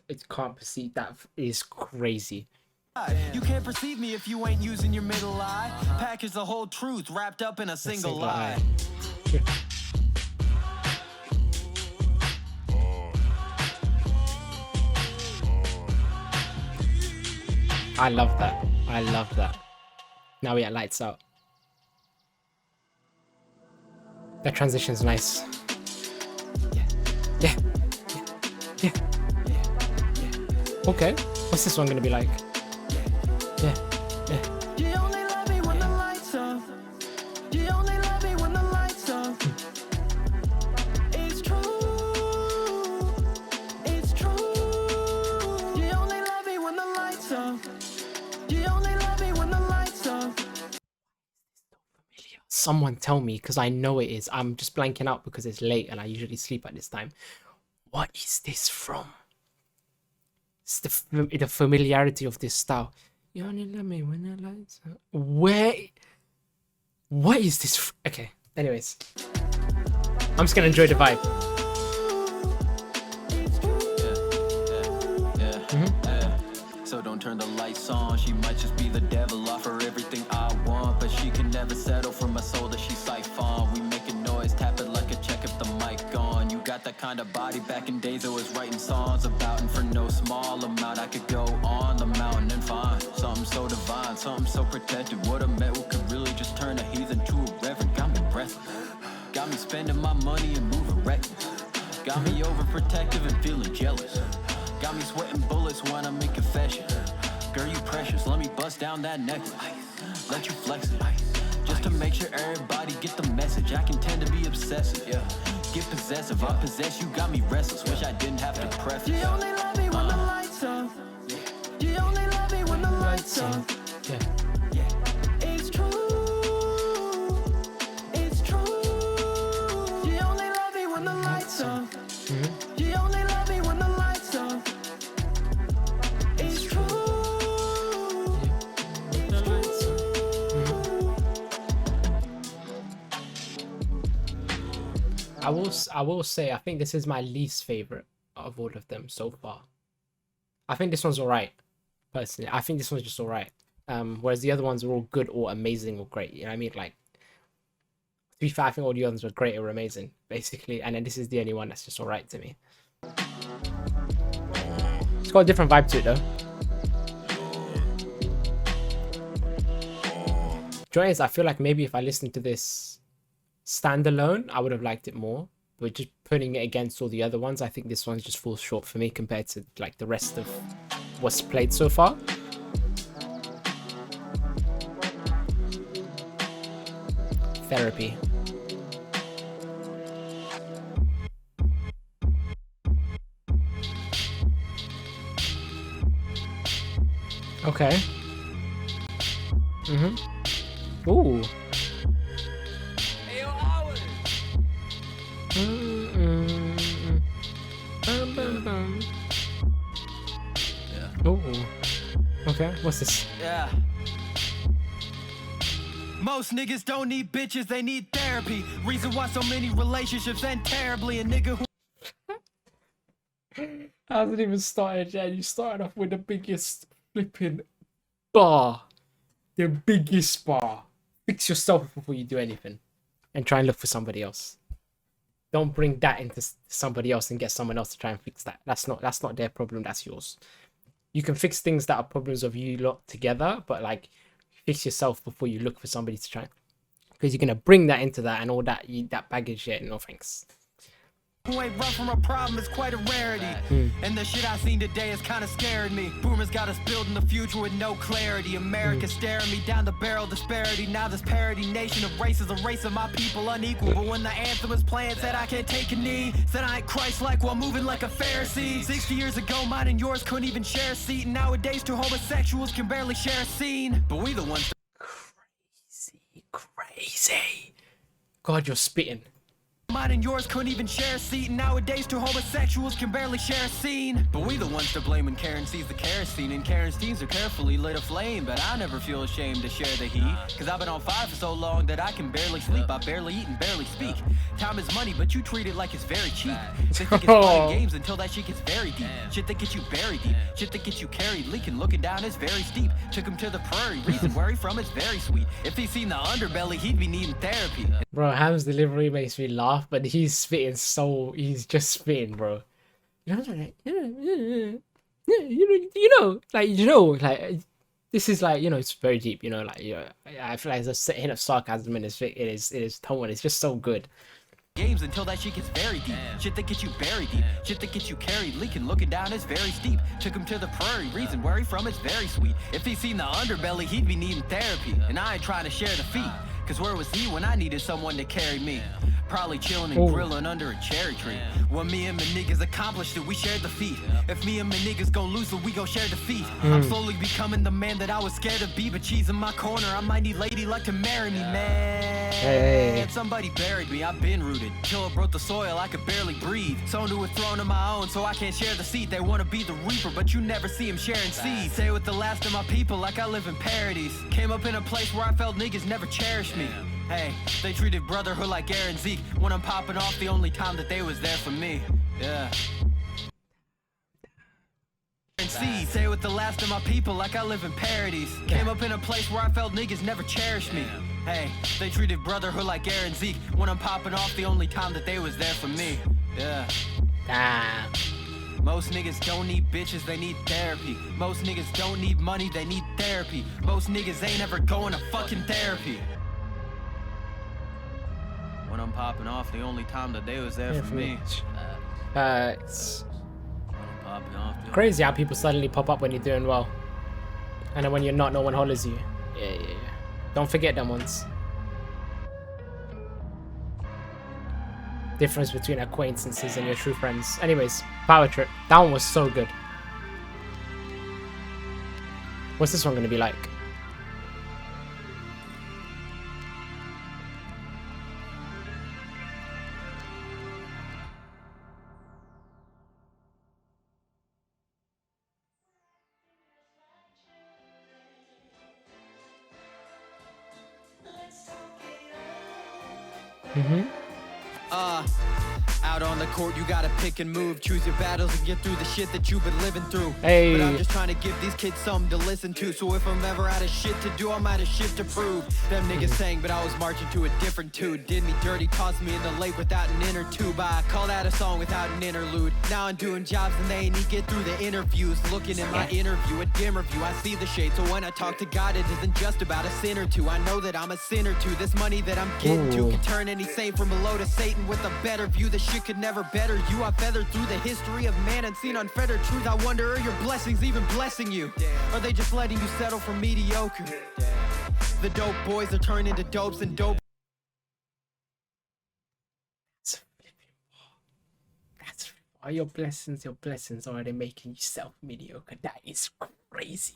it can't perceive, that is crazy. You can't perceive me if you ain't using your middle eye. Package the whole truth wrapped up in a single lie. I love that. I love that. Now we got lights out. That transition's nice. Yeah. Yeah. Okay. What's this one gonna be like? Yeah. You only love me when the lights off. You only love me when someone tell me, because I know it is. I'm just blanking out because it's late and I usually sleep at this time. What is this from? It's the familiarity of this style. You only love me when the lights out. What is this? Okay, anyways. I'm just gonna enjoy the vibe. So don't turn the lights on. She might just be the devil, offer everything I want, but she can never settle for my soul that she siphon. We make a noise, tap it like a check if the mic on. You got that kind of body. Back in days I was writing songs about, and for no small amount I could go on the mountain and find something so divine, something so protected. What I met what could really just turn a heathen to a reverend. Got me breathless, got me spending my money and moving reckless, got me overprotective and feeling jealous, got me sweating bullets when I'm in confession. Girl, you precious, let me bust down that necklace, let you flex it, just to make sure everybody get the message. I can tend to be obsessive, yeah, get possessive. I possess you, got me restless, wish I didn't have to preface. You only love me when the lights on. You only love me when the lights on. Yeah. It's true. It's true. You only love me when the lights on. You only love me when the lights on. It's true. I will say I think this is my least favorite of all of them so far. I think this one's alright, personally. I think this one's just alright. Whereas the other ones are all good or amazing or great. You know what I mean? Like, to be fair, I think all the others were great or amazing, basically. And then this is the only one that's just alright to me. It's got a different vibe to it, though. Joy is, I feel like maybe if I listened to this standalone, I would have liked it more. But just putting it against all the other ones, I think this one just falls short for me compared to like the rest of what's played so far. Therapy. Okay. Ooh. Ooh. Okay, what's this? Yeah. Most niggas don't need bitches, they need therapy. Reason why so many relationships end terribly. A nigga who Hasn't even started yet. You started off with the biggest flipping bar. The biggest bar. Fix yourself before you do anything. And try and look for somebody else. Don't bring that into somebody else and get someone else to try and fix that. That's not their problem, that's yours. You can fix things that are problems of you lot together, but like fix yourself before you look for somebody to try, because you're gonna bring that into that and all that that baggage. Yeah, no thanks. who ain't run from a problem is quite a rarity. And the shit I seen today has kinda scared me. Boomers got us building the future with no clarity. America staring me down the barrel disparity. Now this parody nation of races, a race of my people unequal. But when the anthem was playing, said I can't take a knee. Said I ain't Christ-like while moving like a Pharisee. 60 years ago, mine and yours couldn't even share a seat. And nowadays, two homosexuals can barely share a scene. But we the ones. Crazy. God, you're spitting. Mine and yours couldn't even share a seat, and nowadays two homosexuals can barely share a scene. But we the ones to blame when Karen sees the kerosene, and Karen's teens are carefully lit aflame. But I never feel ashamed to share the heat, cause I've been on fire for so long that I can barely sleep. I barely eat and barely speak. Time is money, but you treat it like it's very cheap. They think it's fun games until that shit gets very deep. Shit that gets you buried deep, shit that gets you carried, leaking, looking down is very steep. Took him to the prairie, reason where he from is very sweet. If he seen the underbelly, he'd be needing therapy. Bro, Ham's delivery makes me laugh, but he's spitting he's just spitting, bro. You know, like, this is like, it's very deep, like, I feel like there's a hint of sarcasm in his tone. It's just so good. Games until that shit gets very deep. Shit that gets you buried deep. Shit that gets you carried, leaking, looking down is very steep. Took him to the prairie, reason where he from is very sweet. If he seen the underbelly, he'd be needing therapy. And I ain't trying to share the feat, cause where was he when I needed someone to carry me? Probably chilling and grilling under a cherry tree. When me and my niggas accomplished it, we shared the feat. If me and my niggas gon' lose it, we gon' share defeat. I'm slowly becoming the man that I was scared to be, but she's in my corner. I might need lady luck to marry me, man. Hey. If somebody buried me, I've been rooted. Killer broke the soil, I could barely breathe. Someone to a throne of my own, so I can't share the seat. They wanna be the reaper, but you never see him sharing seeds. Stay with the last of my people like I live in parodies. Came up in a place where I felt niggas never cherished me. Hey, they treated brotherhood like Aaron Zeke. When I'm popping off, the only time that they was there for me. Yeah. See, stay with the last of my people like I live in parodies. Came up in a place where I felt niggas never cherished me. Hey, they treated brotherhood like Aaron Zeke. When I'm popping off, the only time that they was there for me. Yeah. Ah. Most niggas don't need bitches, they need therapy. Most niggas don't need money, they need therapy. Most niggas ain't ever going to fucking therapy. When I'm popping off, the only time that they was there for me. It's Popping off, dude. crazy how people suddenly pop up when you're doing well, and then when you're not, no one hollers you. Yeah. Don't forget them ones. Difference between acquaintances and your true friends. Anyways, Power Trip. That one was so good. What's this one gonna be like? Out on the court, you gotta pick and move. Choose your battles and get through the shit that you've been living through. Hey. But I'm just trying to give these kids something to listen to. So if I'm ever out of shit to do, I'm out of shit to prove. Them niggas sang, but I was marching to a different tune. Did me dirty, tossed me in the lake without an inner tube. I call that a song without an interlude. Now I'm doing jobs and they ain't even get through the interviews. Looking at my interview, a dimmer view, I see the shade. So when I talk to God, it isn't just about a sin or two. I know that I'm a sinner too. This money that I'm getting to can turn any saint from below to Satan with a better view. This shit could never better you. I feathered through the history of man and seen unfettered truth. I wonder, are your blessings even blessing you? Are they just letting you settle for mediocre? The dope boys are turning into dopes and dope. That's are your blessings, or are they making you self-mediocre? That is crazy.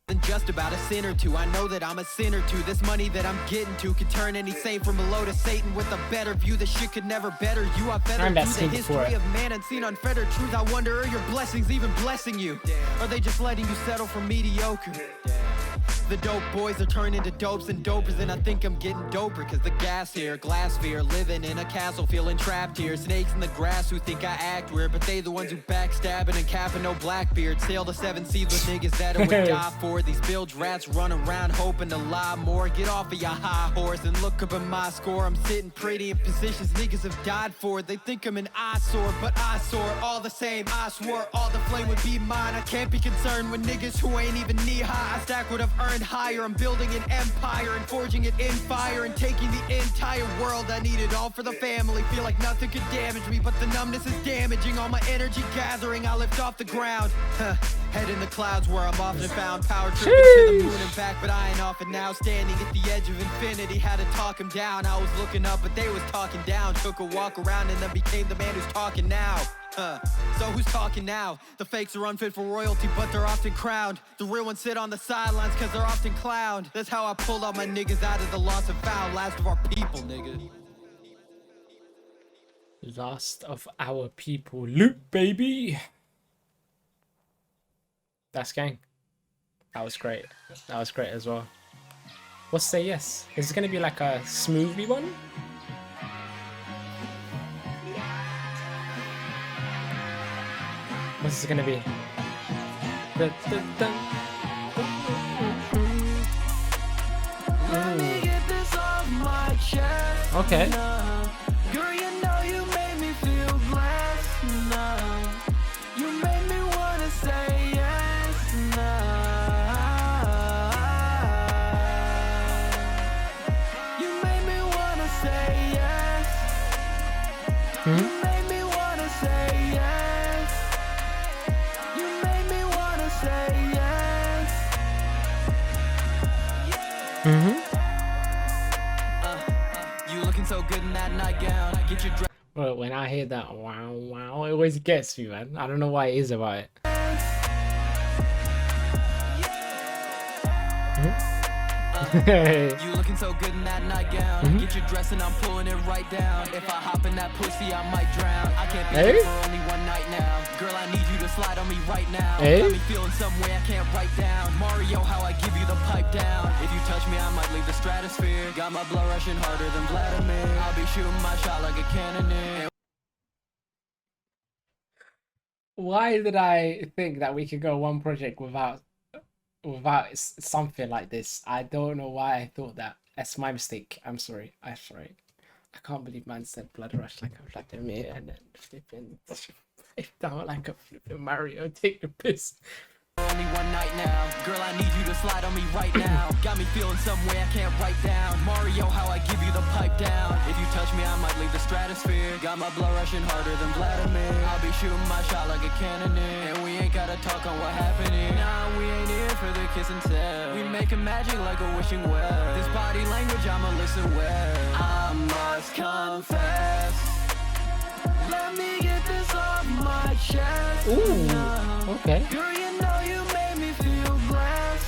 Than just about a sin or two. I know that I'm a sinner too. This money that I'm getting to could turn any saint from below to Satan with a better view. This shit could never better you. I feathered through the history of man and seen unfettered truth. I wonder, are your blessings even blessing you? Are they just letting you settle for mediocre? The dope boys are turning into dopes and dopers, and I think I'm getting doper. Cause the gas here, glass sphere, living in a castle, feeling trapped here. Snakes in the grass who think I act weird, but they the ones who backstabbing and capping no blackbeard. Sail the 7 seas with niggas that I would die for. These bilge rats run around hoping to lie more. Get off of your high horse and look up at my score. I'm sitting pretty in positions niggas have died for. They think I'm an eyesore, but I soar all the same. I swore all the flame would be mine. I can't be concerned with niggas who ain't even knee high. I stack what I've earned higher. I'm building an empire and forging it in fire and taking the entire world. I need it all for the family. Feel like nothing could damage me, but the numbness is damaging. All my energy gathering, I lift off the ground. Head in the clouds where I'm often found. Power tripping to the moon and back, but I ain't off it now. Standing at the edge of infinity, had to talk him down. I was looking up, but they was talking down. Took a walk around and then became the man who's talking now. So who's talking now? The fakes are unfit for royalty, but they're often crowned. The real ones sit on the sidelines cause they're often clowned. That's how I pulled all my niggas out of the lost and found. Last of our people, nigga. Last of our people. Loot, baby. That's gang. That was great. That was great as well. What's Say Yes? Is it going to be like a smoothie one? What's it gonna be? Let me get this off my chest. Okay. Girl, you know you made me feel blessed now. You made me wanna say yes now. You made me wanna say yes. You made me wanna say yes. You made me wanna say yes. You looking so good in that nightgown. Get your dress. But when I hear that wow wow, it always gets me, man. I don't know why it is about it. You looking so good in that nightgown. Get your dress and I'm pulling it right down. If I hop in that pussy, I might drown. I can't be here for only one night now. Girl, I need you to slide on me right now. Got me feeling some way I can't write down. Mario, how I give you the pipe down. If you touch me, I might leave the stratosphere. Got my blood rushing harder than Vladimir. I'll be shooting my shot like a cannoneer. Why did I think that we could go one project without something like this? I don't know why I thought that. That's my mistake. I'm sorry. I can't believe man said blood rush like a Vladimir and then flipping down like a flipping Mario. Take the piss. Only one night now. Girl, I need you to slide on me right now. Got me feeling some way I can't write down. Mario, how I give you the pipe down. If you touch me, I might leave the stratosphere. Got my blood rushing harder than Vladimir. I'll be shooting my shot like a cannoneer. And we ain't gotta talk on what happened here. Nah, we ain't here for the kiss and tell. We making magic like a wishing well. This body language, I'ma listen well. I must confess. Let me get this off my chest. Ooh, okay. Girl, you know you made me feel blessed.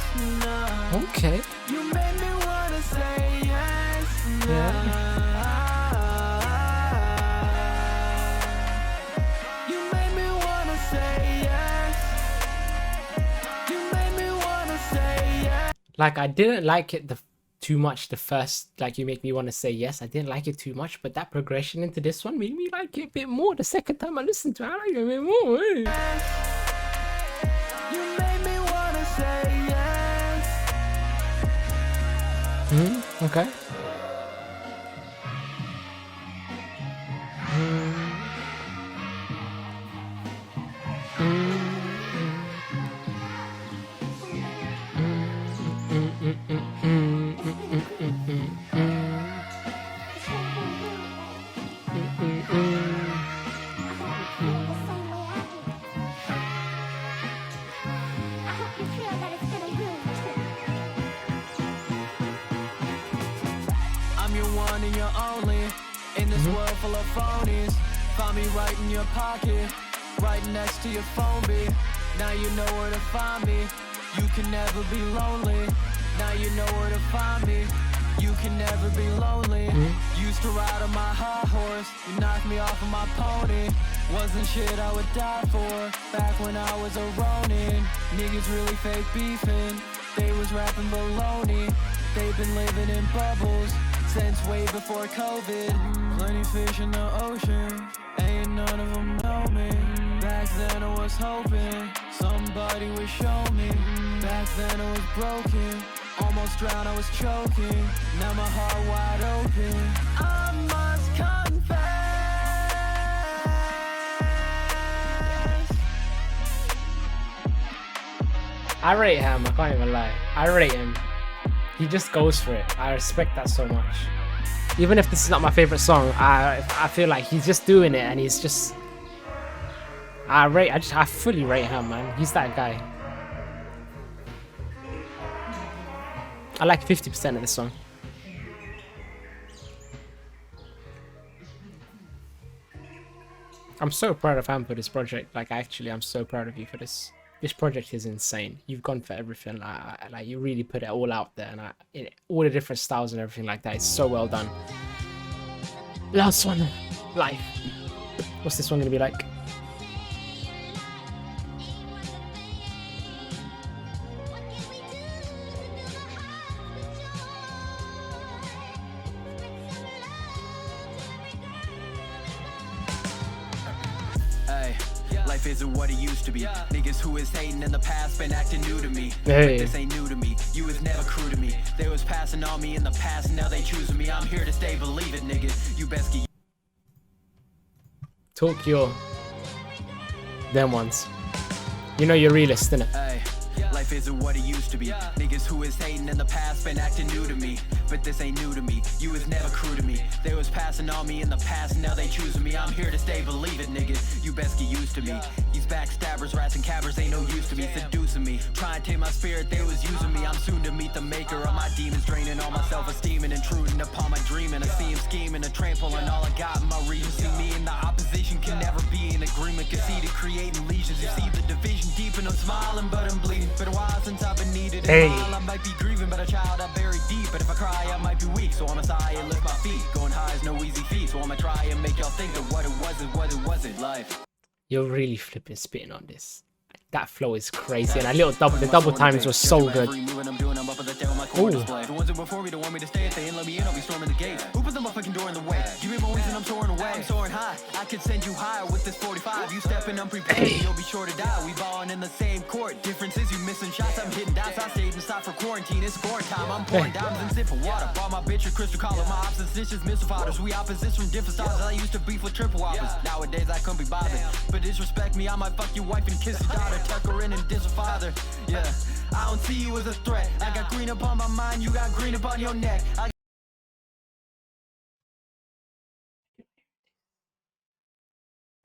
Okay. You made me wanna say yes. You made me wanna say yes. You made me wanna say yes. Like I didn't like it too much the first, like you make me want to say yes. I didn't like it too much, but that progression into this one made me like it a bit more. The second time I listened to it, I like it a bit more. You made me wanna say yes. Okay. I'm your one and your only. In this world full of phonies. Find me right in your pocket. Right next to your phone bee. Now you know where to find me. You can never be lonely. Now you know where to find me. You can never be lonely. Used to ride on my high horse. You knocked me off of my pony. Wasn't shit I would die for. Back when I was a Ronin. Niggas really fake beefing. They was rapping baloney. They've been living in bubbles since way before COVID. Plenty fish in the ocean. Ain't none of them know me. Back then I was hoping somebody would show me. Back then I was broken. Almost drowned, I was choking. Now my heart wide open. I must confess. I rate him, I can't even lie. I rate him. He just goes for it. I respect that so much. Even if this is not my favorite song, I feel like he's just doing it and he's just... I fully rate him, man. He's that guy. I like 50% of this song. I'm so proud of Ham for this project. Like, actually, I'm so proud of you for this. This project is insane. You've gone for everything. Like you really put it all out there, and in all the different styles and everything like that. It's so well done. Last one, life. What's this one gonna be like? Life isn't what it used to be. Niggas who is hating in the past been acting new to me. Hey. But this ain't new to me. You was never crew to me. They was passing on me in the past, now they choosing me. I'm here to stay, believe it, nigga. You best get Tokyo. Them ones. You know you're realist, innit? Hey, life isn't what it used to be. Niggas who is hating in the past been acting new to me. But this ain't new to me. You was never crew to me. They was passing on me in the past, now they choosing me. I'm here to stay, believe it, nigga. You best get used to me. These backstabbers, rats, and cabbers ain't no use to me. Seducing me, trying to take my spirit, they was using me. I'm soon to meet the maker of my demons, draining all my self-esteem and intruding upon my dream. And I see him scheming, a trample on all I got in my region. See me in the opposition can never be in agreement. Conceded, creating legions. You see the division deep and I'm smiling, but I'm bleeding. Been a while since I've been needed. Hey. I might be grieving, but a child I buried deep. But if I cry, I might be weak. So I'm a sigh and lift my feet. Going high is no easy feat. So I'ma try and make y'all think that what it wasn't life. You're really flipping spitting on this. That flow is crazy, and the double times was so good. The ones that before me don't want me to stay. If they ain't let me in, I'll be storming the gates. Who put the motherfucking door in the way? Give me my wings and I'm soaring away. I'm soaring high. I could send you higher with this 45. You stepping unprepared, you'll be sure to die. We balling in the same court. Difference is you missing shots. I'm hitting dots. I stayed inside for quarantine. It's scoring time. I'm pouring diamonds and sipping water. Brought my bitch a crystal collar. My opps and snitches, missile fighters. We opposites from different styles. I used to beef with triple whoppers. Nowadays I couldn't be bothered. But disrespect me, I might fuck your wife and kiss your daughter. Tuck her in and diss her father. Yeah, I don't see you as a threat. I got green upon my mind, you got green upon your neck.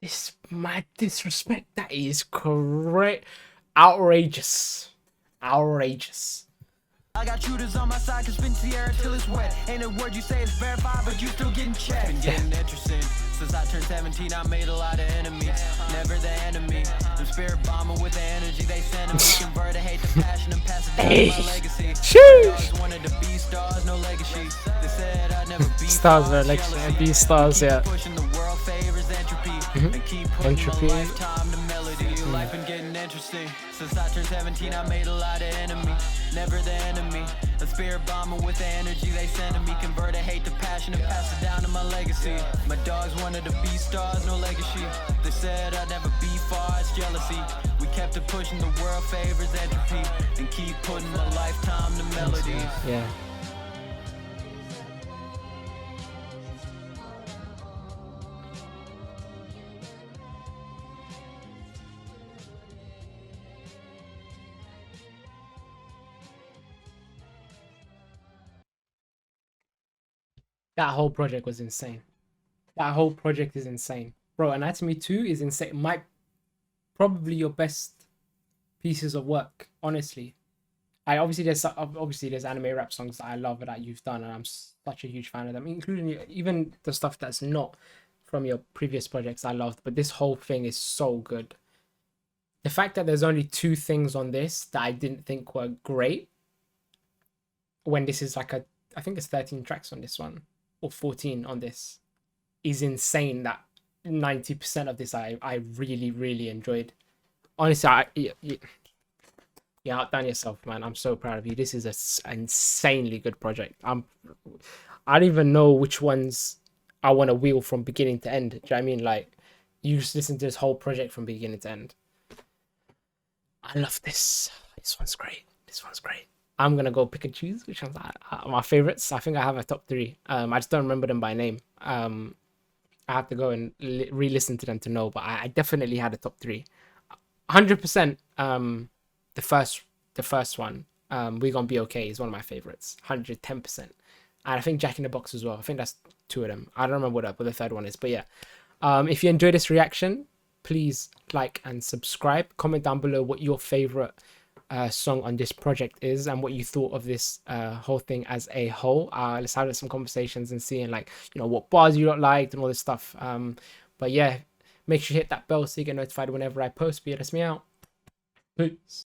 This mad disrespect. That is correct. Outrageous. Outrageous. I got shooters on my side, can spin Sierra till it's wet. Ain't a word you say is verified, but you still getting checked. Been getting interesting. Since I turned 17, I made a lot of enemies. Never the enemy. I'm spirit bombing with the energy they send me. Convert a hate to passion and pass it down to my legacy. Sheesh. Wanted to be stars, no legacy. They said I'd never be stars, no legacy. Be stars, yeah. Pushing the world favors entropy. And keep putting Entropy. my lifetime to melody. Life been getting interesting. Since I turned 17, I made a lot of enemies. Never the enemy. A spirit bomber with the energy they send me. Convert a hate to passion and pass it down to my legacy. My dogs wanted to be stars, no legacy. They said I'd never be far, it's jealousy. We kept it pushing, the world favors entropy. And keep putting my lifetime to melodies. Yeah. That whole project was insane. That whole project is insane. Bro, Anatomy 2 is insane. Probably your best pieces of work, honestly. Obviously there's anime rap songs that I love that you've done, and I'm such a huge fan of them, including even the stuff that's not from your previous projects I loved, but this whole thing is so good. The fact that there's only 2 things on this that I didn't think were great, when this is like I think it's 13 tracks on this one, or 14 on this, is insane. That 90% of this I really, really enjoyed. Honestly, you outdone yourself, man. I'm so proud of you. This is an insanely good project. I don't even know which ones I want to wheel from beginning to end. Do you know what I mean? Like, you just listen to this whole project from beginning to end. I love this. This one's great. This one's great. I'm gonna go pick and choose which ones are my favorites. I think I have a top 3. I just don't remember them by name. I have to go and re-listen to them to know, but I definitely had a top 3. 100%. The first one, We're Gonna Be Okay, is one of my favorites. 110%. And I think Jack in the Box as well. I think that's 2 of them. I don't remember what the third one is, but yeah. If you enjoyed this reaction, please like and subscribe. Comment down below what your favorite song on this project is and what you thought of this whole thing as a whole. Let's have some conversations and seeing, like, you know, what bars you don't like and all this stuff. But yeah, make sure you hit that bell so you get notified whenever I post. But yeah, that's me out. Peace.